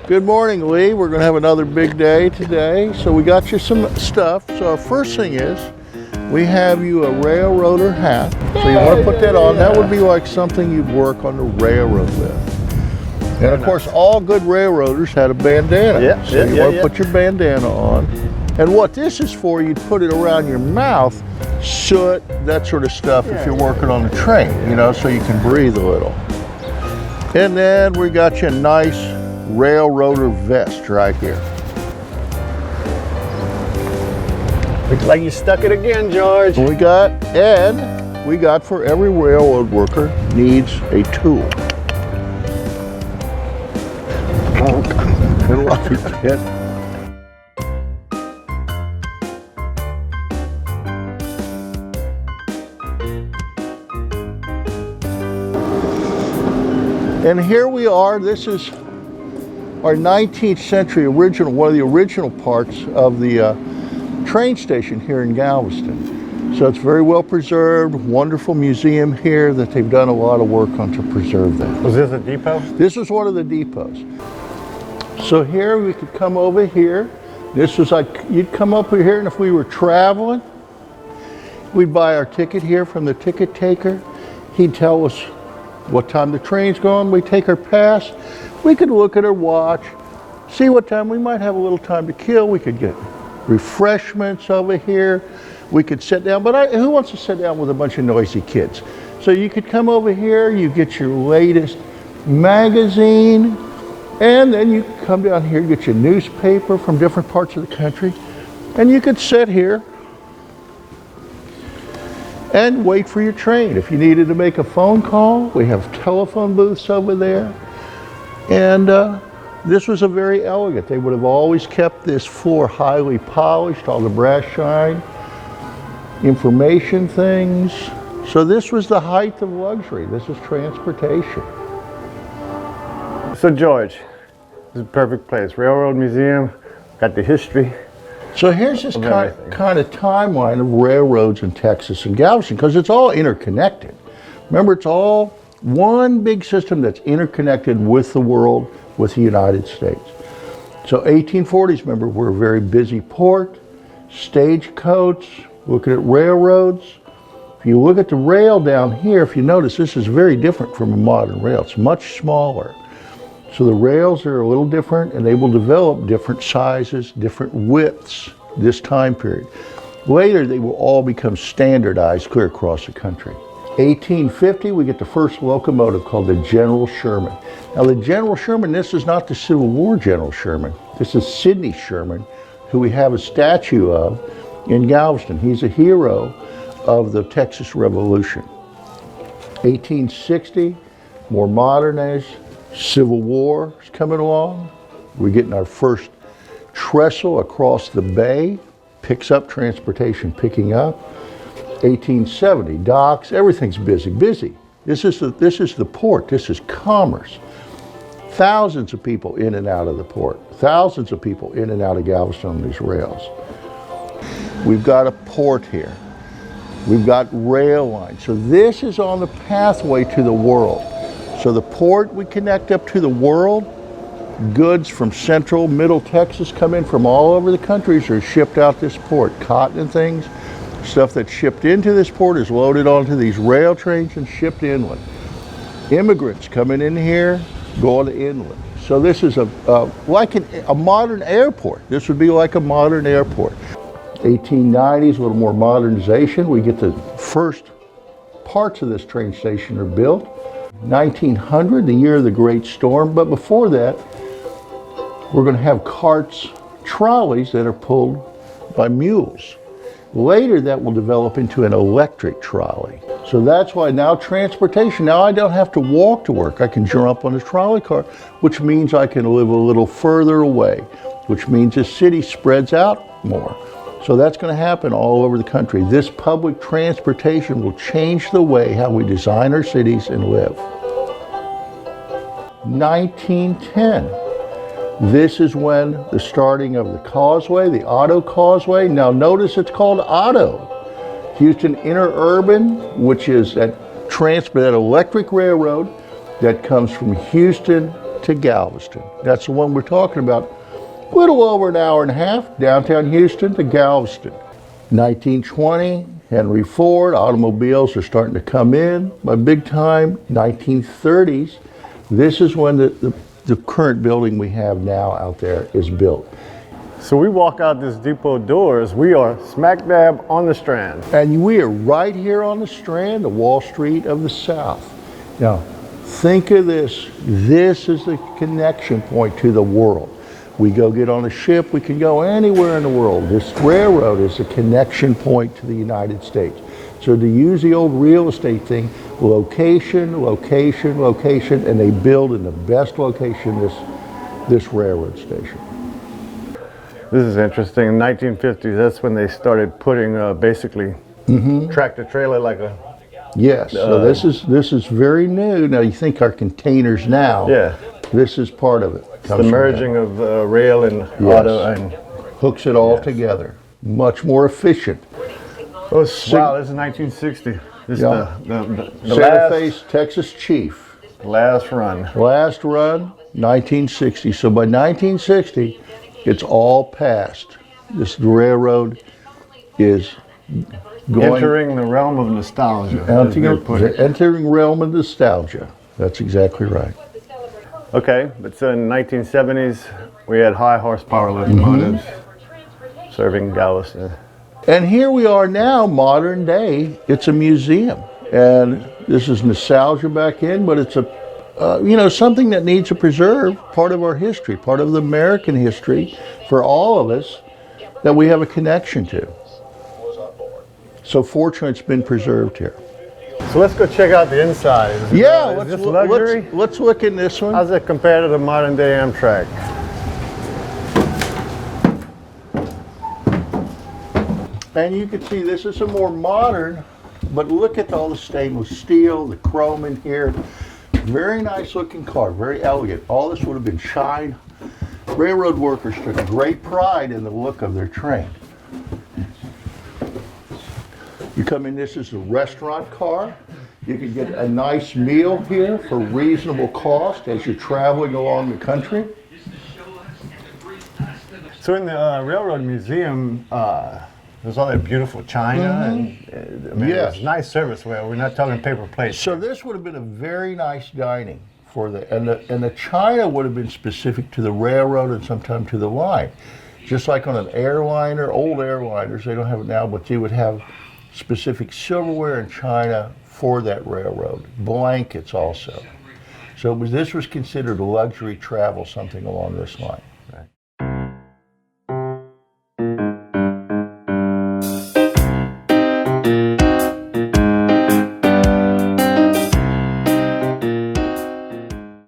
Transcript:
Good morning, Lee. We're going to have another big day today. So we got you some stuff. So our first thing is we have you a railroader hat. So you want to put that on. That would be like something you'd work on the railroad with. And of course, all good railroaders had a bandana. So you want to put your bandana on. And what this is for, you'd put it around your mouth, soot, that sort of stuff if you're working on the train, you know, so you can breathe a little. And then we got you a nice railroader vest right here. Looks like you stuck it again, George. We got for every railroad worker needs a tool. Good luck, kid. And here we are. This is our 19th century original, one of the original parts of the train station here in Galveston. So it's very well preserved, wonderful museum here that they've done a lot of work on to preserve that. Was this a depot? This is one of the depots. So here we could come over here. This was like, you'd come up here, and if we were traveling, we'd buy our ticket here from the ticket taker. He'd tell us what time the train's going. We take our pass. We could look at our watch, see what time we might have a little time to kill. We could get refreshments over here. We could sit down, but who wants to sit down with a bunch of noisy kids? So you could come over here, you get your latest magazine, and then you come down here, get your newspaper from different parts of the country, and you could sit here and wait for your train. If you needed to make a phone call, we have telephone booths over there. And this was a very elegant. They would have always kept this floor highly polished, all the brass shine, information things. So this was the height of luxury. This is transportation. So George, this is a perfect place. Railroad Museum, got the history. So here's this kind of timeline of railroads in Texas and Galveston, because it's all interconnected. Remember, it's all one big system that's interconnected with the world, with the United States. So 1840s, remember, we're a very busy port, stagecoach, looking at railroads. If you look at the rail down here, if you notice, this is very different from a modern rail. It's much smaller. So the rails are a little different, and they will develop different sizes, different widths this time period. Later, they will all become standardized clear across the country. 1850, we get the first locomotive called the General Sherman. Now the General Sherman, this is not the Civil War General Sherman. This is Sidney Sherman, who we have a statue of in Galveston. He's a hero of the Texas Revolution. 1860, more modernized. Civil War is coming along. We're getting our first trestle across the bay, picks up transportation, picking up. 1870, docks, everything's busy. This is the port, this is commerce. Thousands of people in and out of the port, thousands of people in and out of Galveston on these rails. We've got a port here. We've got rail lines. So this is on the pathway to the world. So the port, we connect up to the world. Goods from central, middle Texas come in from all over the countries are shipped out this port. Cotton and things, stuff that's shipped into this port is loaded onto these rail trains and shipped inland. Immigrants coming in here, going to inland. So this is like a modern airport. This would be like a modern airport. 1890s, a little more modernization. We get the first parts of this train station are built. 1900, the year of the Great Storm, but before that, we're going to have carts, trolleys that are pulled by mules. Later, that will develop into an electric trolley. So that's why now transportation, now I don't have to walk to work. I can jump on a trolley car, which means I can live a little further away, which means the city spreads out more. So that's going to happen all over the country. This public transportation will change the way how we design our cities and live. 1910. This is when the starting of the causeway, the Otto Causeway. Now notice it's called Otto. Houston Interurban, which is that electric railroad that comes from Houston to Galveston. That's the one we're talking about. A little over an hour and a half, downtown Houston to Galveston. 1920, Henry Ford, automobiles are starting to come in by big time. 1930s, this is when the current building we have now out there is built. So we walk out this depot doors, we are smack dab on the Strand. And we are right here on the Strand, the Wall Street of the South. Now, think of this. This is the connection point to the world. We go get on a ship, we can go anywhere in the world. This railroad is a connection point to the United States. So to use the old real estate thing, location, location, location, and they build in the best location this railroad station. This is interesting. In 1950s, that's when they started putting basically tractor trailer like a. Yes, so this is very new. Now you think our containers now. Yeah. This is part of it. The merging of rail and auto and hooks it all together. Much more efficient. Oh, wow, this is 1960. This is the Santa Fe, Texas Chief. Last run. Last run, 1960. So by 1960, it's all past. This railroad is going, entering the realm of nostalgia. Entering realm of nostalgia. That's exactly right. Okay, but so in the 1970s, we had high horsepower locomotives serving Galveston. And here we are now, modern day. It's a museum, and this is nostalgia back in, but it's something that needs to preserve part of our history, part of the American history for all of us that we have a connection to. So fortunately, it's been preserved here. So let's go check out the inside. Is this luxury? Let's look in this one. How's it compared to the modern day Amtrak? And you can see this is a more modern, but look at all the stainless steel, the chrome in here. Very nice looking car, very elegant. All this would have been shined. Railroad workers took great pride in the look of their train. You come in, this is a restaurant car. You can get a nice meal here for reasonable cost as you're traveling along the country. So in the Railroad Museum, there's all that beautiful china, and Yes. it's nice serviceware. We're not talking paper plates. So this would have been a very nice dining for and the china would have been specific to the railroad and sometimes to the line. Just like on an airliner, old airliners, they don't have it now, but you would have specific silverware and china for that railroad. Blankets also. So this was considered luxury travel, something along this line.